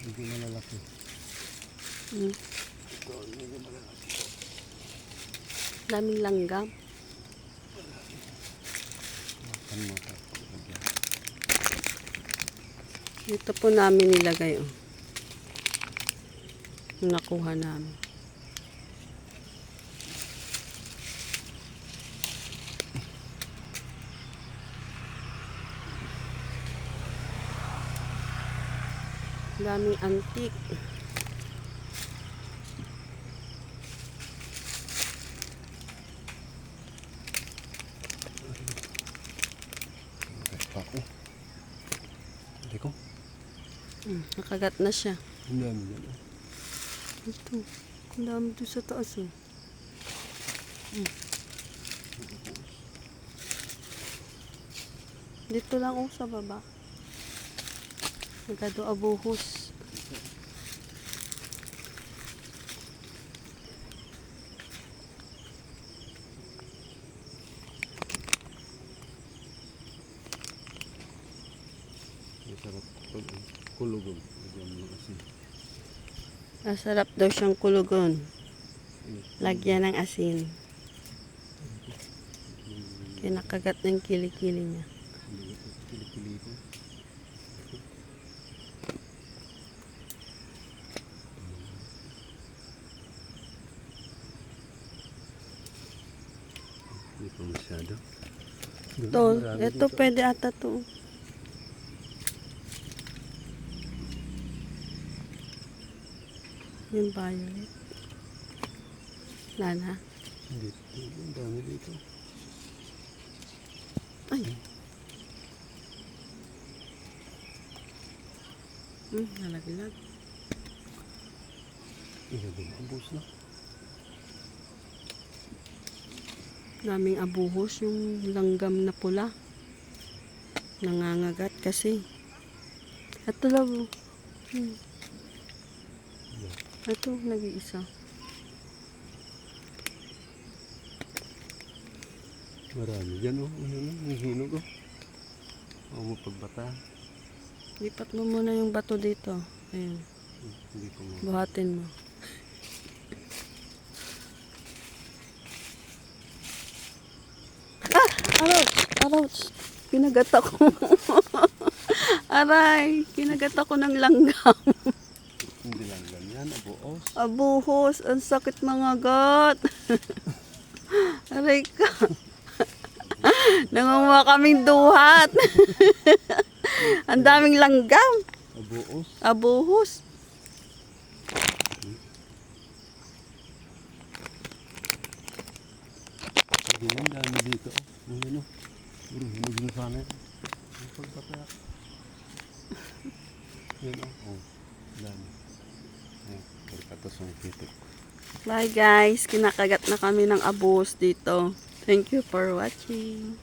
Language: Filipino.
Hindi malalaki. Ito, hindi malalaki. Daming langgam. Makan mo ka. Dito po namin nilagay, oh. Yung nakuha namin. Daming antik. Ako. Hindi ko. Nakagat na siya. Ang dami yan. Ito. Ang dami doon sa taas, oh. Dito lang, oh, sa baba. Nagado abuhos. Masarap kulugon. Lagyan mo ng asin. Masarap daw siyang kulugon. Lagyan ng asin. Kinakagat ng kilikili niya. Kilikili ito. Hindi pa masyado. Ito pwede ata to. Yung violet. Lana. Dito. Ang dami dito. Ay. Nalaglag. Ilagay ang bus na. Daming abuhos yung langgam na pula. Nangangagat kasi. Ito lang. Ito, nag-iisa. Marami dyan, oh. Ang hinog, oh. Huwag mo pagbata. Lipat mo muna yung bato dito. Ayun. Hindi ko mo. Buhatin mo. Ouch! Kinagat ako. Aray! Kinagat ako ng langgam. Hindi lang ganyan, abuos. Abuhos! Ang sakit mga gat. Aray ka. Nangunguha kaming duhat. Ang daming langgam. Abuos. Abuhos. Hindi lang, dami dito. Ang ano. Puro hinog na sana yan. Ang pagbata. Yan, oh. Oh, dami. Ay, pagkatas ang kito. Bye guys. Kinakagat na kami ng abuhos dito. Thank you for watching.